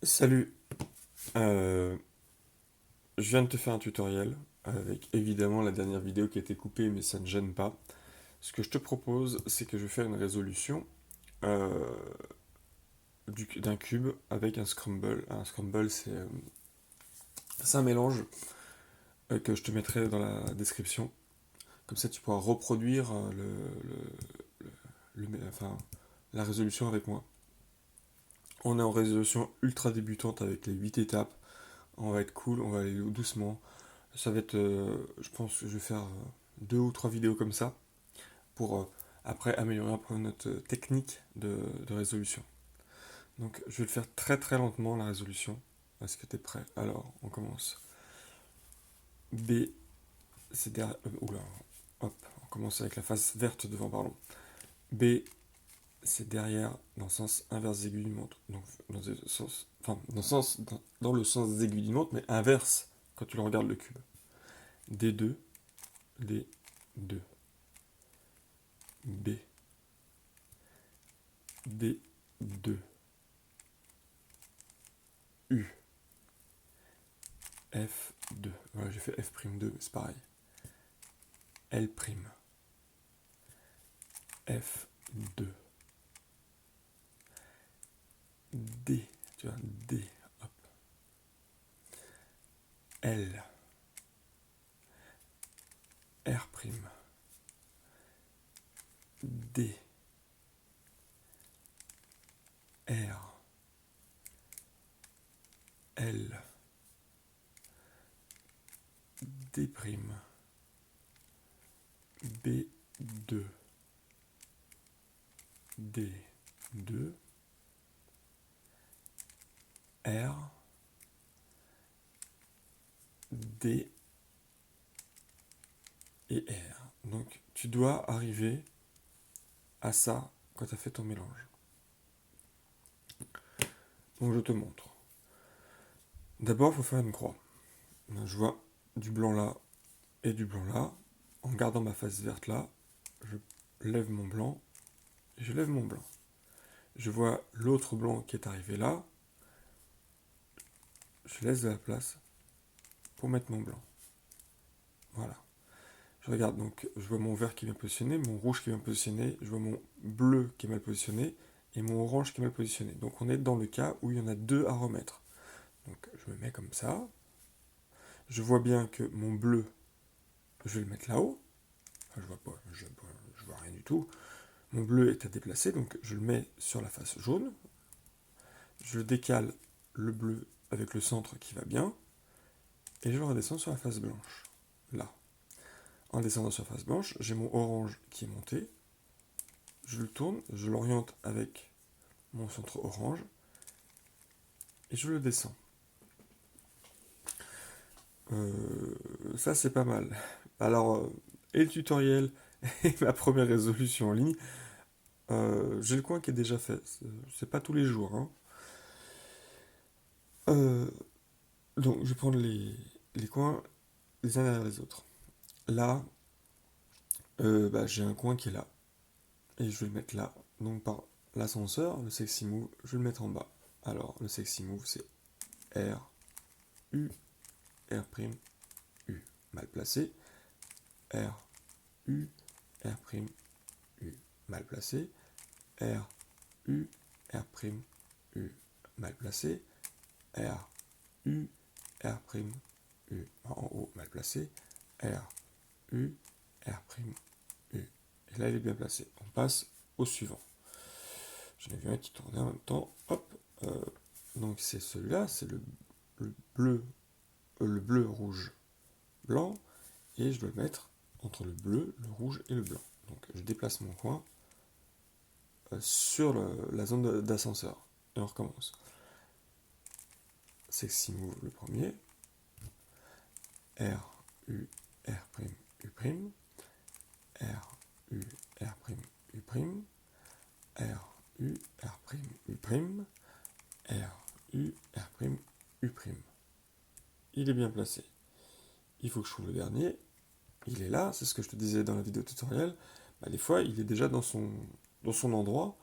Salut, Euh, je viens de te faire un tutoriel avec évidemment la dernière vidéo qui a été coupée, mais ça ne gêne pas. Ce que je te propose, c'est que je vais faire une résolution euh, d'un cube avec un scramble. Un scramble, c'est un mélange que je te mettrai dans la description. Comme ça, tu pourras reproduire enfin, la résolution avec moi. On est en résolution ultra débutante avec les 8 étapes. On va être cool, on va aller doucement. Ça va être, je pense que je vais faire 2 ou 3 vidéos comme ça pour après améliorer un peu notre technique de résolution. Donc je vais le faire très très lentement la résolution. Est-ce que tu es prêt? Alors on commence. B, c'est derrière. Oula, hop, on commence avec la face verte devant, pardon. B, c'est derrière dans le sens inverse des aiguilles du montre. Donc dans le sens, enfin dans le sens des aiguilles du montre, mais inverse quand tu le regardes le cube. D2, D2. B, D2, U, F2. Voilà, j'ai fait F'2, mais c'est pareil. L', F2, D, tu vois, D, hop. L, R', D, R, L, D', B2, D2, R, D et R. Donc tu dois arriver à ça quand tu as fait ton mélange. Donc je te montre. D'abord, il faut faire une croix. Je vois du blanc là et du blanc là. En gardant ma face verte là, je lève mon blanc et je lève mon blanc. Je vois l'autre blanc qui est arrivé là. Je laisse de la place pour mettre mon blanc. Voilà. Je regarde donc, je vois mon vert qui est bien positionné, mon rouge qui est bien positionné, je vois mon bleu qui est mal positionné et mon orange qui est mal positionné. Donc on est dans le cas où il y en a deux à remettre. Donc je me mets comme ça. Je vois bien que mon bleu, je vais le mettre là-haut. Enfin, je vois pas, je vois rien du tout. Mon bleu est à déplacer, donc je le mets sur la face jaune. Je décale le bleu avec le centre qui va bien. Et je le redescends sur la face blanche. Là. En descendant sur la face blanche, j'ai mon orange qui est monté. Je le tourne, je l'oriente avec mon centre orange. Et je le descends. Ça, c'est pas mal. Alors, et le tutoriel et ma première résolution en ligne, j'ai le coin qui est déjà fait. C'est pas tous les jours, hein. Euh, donc, je vais prendre les coins les uns derrière les autres. Là, j'ai un coin qui est là. Et je vais le mettre là. Donc, par l'ascenseur, le sexy move, je vais le mettre en bas. Alors, le sexy move, c'est R, U, R', U. Mal placé. R, U, R', U. Mal placé. R, U, R', U. Mal placé. R, U, R', U. En haut, mal placé. R, U, R', U. Et là, il est bien placé. On passe au suivant. J'en ai vu un qui tournait en même temps. Hop. Donc c'est celui-là, c'est le bleu, rouge, blanc. Et je dois le mettre entre le bleu, le rouge et le blanc. Donc je déplace mon coin sur la zone d'ascenseur. Et on recommence. Sexy move le premier. R, U, R', U'. R, U, R', U'. R, U, R', U'. R, U, R', U'. Il est bien placé. Il faut que je trouve le dernier. Il est là, c'est ce que je te disais dans la vidéo tutoriel. Bah, des fois, il est déjà dans son endroit.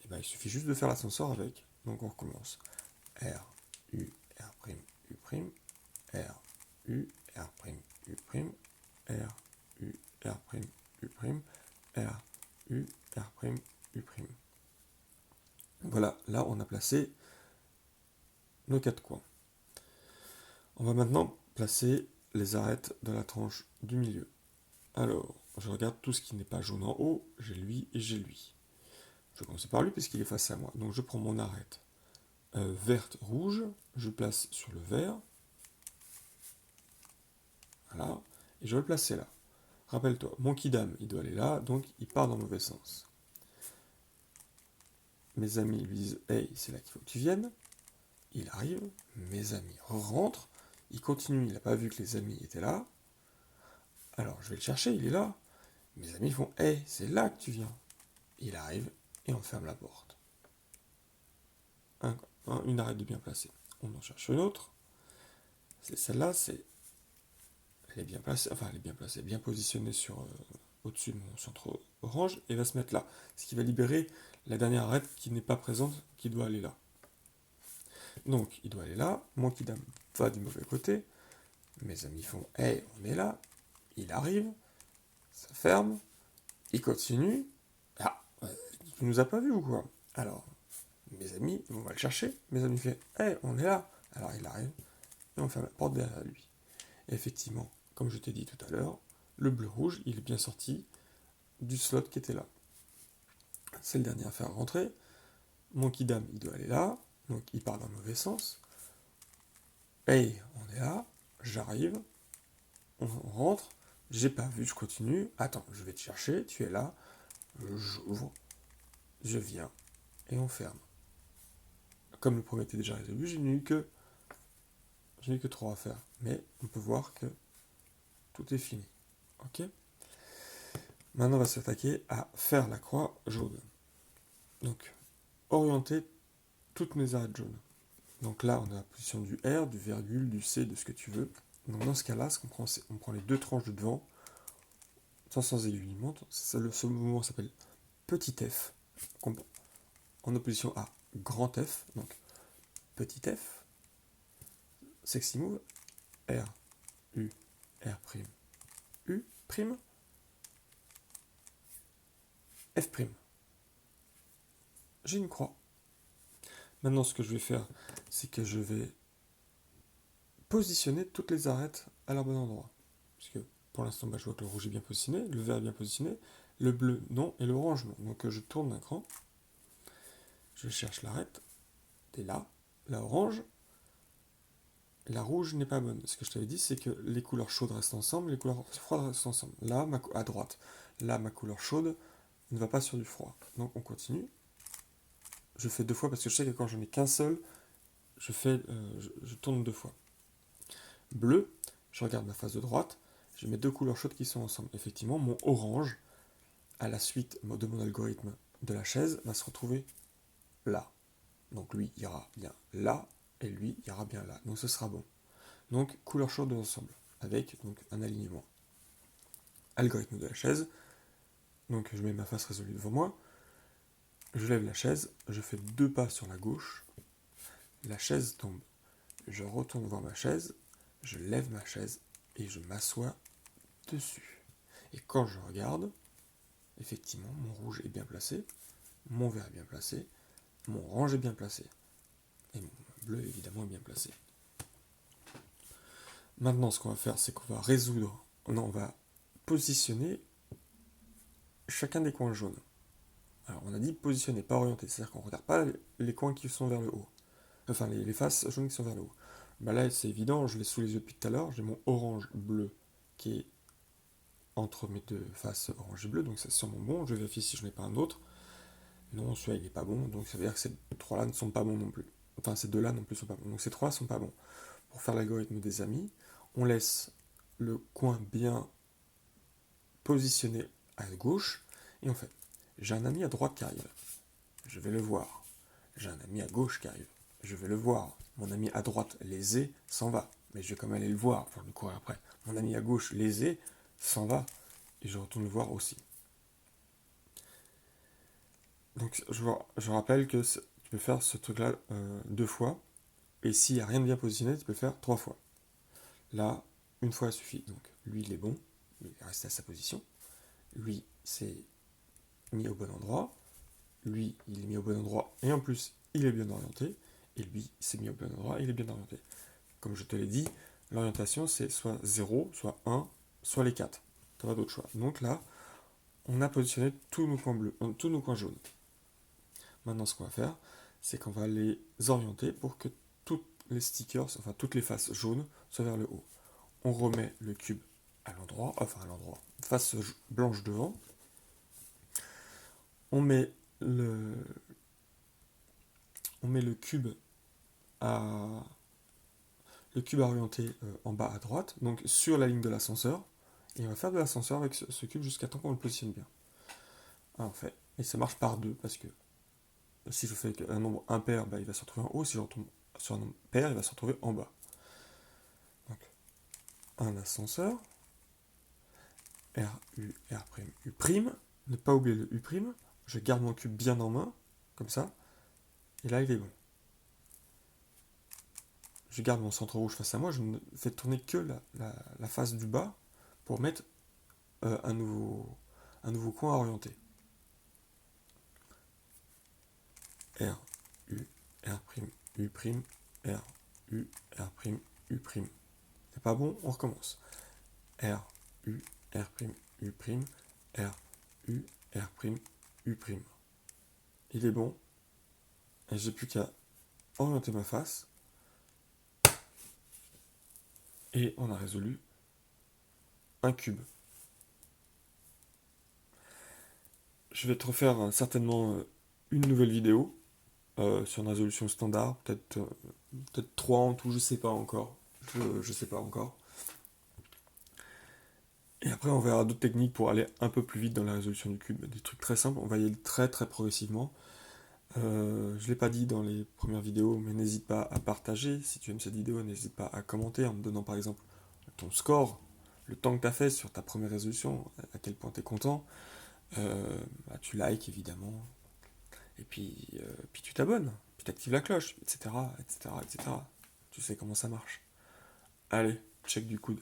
Et bah, il suffit juste de faire l'ascenseur avec. Donc on recommence. R, U, R', U', R, U, R', U', R, U, R', U', R, U, R', U'. Voilà, là on a placé nos 4 coins. On va maintenant placer les arêtes de la tranche du milieu. Alors, je regarde tout ce qui n'est pas jaune en haut, j'ai lui et j'ai lui. Je vais commencer par lui puisqu'il est face à moi. Donc je prends mon arête verte, rouge, je place sur le vert. Voilà, et je vais le placer là. Rappelle-toi, mon kidam, il doit aller là, donc il part dans le mauvais sens. Mes amis lui disent, hey, c'est là qu'il faut que tu viennes. Il arrive, mes amis rentrent, il continue, il n'a pas vu que les amis étaient là. Alors je vais le chercher, il est là. Mes amis font, hey, c'est là que tu viens. Il arrive et on ferme la porte. Une arête de bien placée. On en cherche une autre. C'est celle-là, elle est bien placée, enfin elle est bien placée, bien positionnée sur au-dessus de mon centre orange et va se mettre là. Ce qui va libérer la dernière arête qui n'est pas présente, qui doit aller là. Donc il doit aller là, mon kidam va du mauvais côté, mes amis font hey, on est là, il arrive, ça ferme, il continue. Ah, tu nous as pas vu ou quoi? Alors, mes amis vont le chercher, mes amis font hey, on est là. Alors il arrive et on ferme la porte derrière lui. Et effectivement, comme je t'ai dit tout à l'heure, le bleu-rouge, il est bien sorti du slot qui était là. C'est le dernier à faire rentrer. Mon kidam, il doit aller là, donc il part dans le mauvais sens. Hey, on est là, j'arrive, on rentre, j'ai pas vu, je continue. Attends, je vais te chercher, tu es là, j'ouvre, je viens, et on ferme. Comme le premier était déjà résolu, j'ai eu que 3 à faire. Mais on peut voir que tout est fini. Ok? Maintenant, on va s'attaquer à faire la croix jaune. Donc, orienter toutes mes arêtes jaunes. Donc là, on a la position du R, du virgule, du C, de ce que tu veux. Donc dans ce cas-là, ce qu'on prend, c'est on prend les 2 tranches de devant, sans aiguillement. Ce mouvement s'appelle petit f, en opposition à grand F. Donc petit f, sexy move, R, U, R', U', F'. J'ai une croix. Maintenant, ce que je vais faire, c'est que je vais positionner toutes les arêtes à leur bon endroit. Parce que pour l'instant, je vois que le rouge est bien positionné, le vert est bien positionné, le bleu non, et l'orange non. Donc je tourne d'un cran, je cherche l'arête, et là, la orange, la rouge n'est pas bonne. Ce que je t'avais dit, c'est que les couleurs chaudes restent ensemble, les couleurs froides restent ensemble. Là, à droite, là, ma couleur chaude ne va pas sur du froid. Donc on continue. Je fais 2 fois parce que je sais que quand j'en ai qu'un seul, je tourne 2 fois. Bleu, je regarde ma face de droite, je mets 2 couleurs chaudes qui sont ensemble. Effectivement, mon orange, à la suite de mon algorithme de la chaise, va se retrouver là. Donc lui ira bien là, et lui ira bien là. Donc ce sera bon. Donc couleur chaude ensemble, avec donc un alignement. Algorithme de la chaise, donc je mets ma face résolue devant moi, je lève la chaise, je fais 2 pas sur la gauche, la chaise tombe. Je retourne voir ma chaise, je lève ma chaise et je m'assois dessus. Et quand je regarde, effectivement, mon rouge est bien placé, mon vert est bien placé, mon orange est bien placé, et mon bleu évidemment est bien placé. Maintenant, ce qu'on va faire, c'est qu'on va on va positionner chacun des coins jaunes. Alors, on a dit positionner, pas orienter, c'est-à-dire qu'on ne regarde pas les coins qui sont vers le haut, enfin les faces jaunes qui sont vers le haut. Là, c'est évident, je l'ai sous les yeux depuis tout à l'heure, j'ai mon orange bleu qui est entre mes 2 faces orange et bleu, donc c'est sûrement bon. Je vérifie si je n'ai pas un autre. Non, celui-là il n'est pas bon, donc ça veut dire que ces 3-là ne sont pas bons non plus. Enfin, ces 2-là non plus sont pas bons. Donc ces 3 sont pas bons. Pour faire l'algorithme des amis, on laisse le coin bien positionné à gauche, et on fait, j'ai un ami à droite qui arrive, je vais le voir. J'ai un ami à gauche qui arrive, je vais le voir. Mon ami à droite, lésé, s'en va, mais je vais quand même aller le voir, pour le courir après. Mon ami à gauche, lésé, s'en va, et je retourne le voir aussi. Donc je rappelle que tu peux faire ce truc-là 2 fois, Et s'il n'y a rien de bien positionné, tu peux le faire 3 fois. Là, une fois suffit. Donc lui, il est bon, il est resté à sa position. Lui, c'est mis au bon endroit. Lui, il est mis au bon endroit et en plus, il est bien orienté. Et lui, c'est mis au bon endroit et il est bien orienté. Comme je te l'ai dit, l'orientation, c'est soit 0, soit 1, soit les 4. Tu n'as pas d'autre choix. Donc là, on a positionné tous nos coins bleus, tous nos coins jaunes. Maintenant, ce qu'on va faire, c'est qu'on va les orienter pour que toutes les stickers, enfin toutes les faces jaunes, soient vers le haut. On remet le cube à l'endroit, face blanche devant. On met le, on met le cube à orienté en bas à droite, donc sur la ligne de l'ascenseur, et on va faire de l'ascenseur avec ce cube jusqu'à temps qu'on le positionne bien. Alors, on fait, et ça marche par deux, parce que si je fais un nombre impair, il va se retrouver en haut, si je retombe sur un nombre pair, il va se retrouver en bas. Donc, un ascenseur, R, U, R', U', ne pas oublier le U', je garde mon cube bien en main, comme ça, et là il est bon. Je garde mon centre rouge face à moi, je ne fais tourner que la face du bas pour mettre un nouveau coin à orienter. R, U, R', U', R, U, R', U'. C'est pas bon, on recommence. R, U, R', U', R, U, R', U'. Il est bon, et j'ai plus qu'à orienter ma face, et on a résolu un cube. Je vais te refaire certainement une nouvelle vidéo sur une résolution standard, peut-être 3 en tout, je sais pas encore. Je sais pas encore. Et après, on verra d'autres techniques pour aller un peu plus vite dans la résolution du cube. Des trucs très simples, on va y aller très très progressivement. Je ne l'ai pas dit dans les premières vidéos, mais n'hésite pas à partager. Si tu aimes cette vidéo, n'hésite pas à commenter en me donnant par exemple ton score, le temps que tu as fait sur ta première résolution, à quel point tu es content. Tu likes évidemment, et puis tu t'abonnes, puis tu actives la cloche, etc., etc., etc. Tu sais comment ça marche. Allez, check du coude.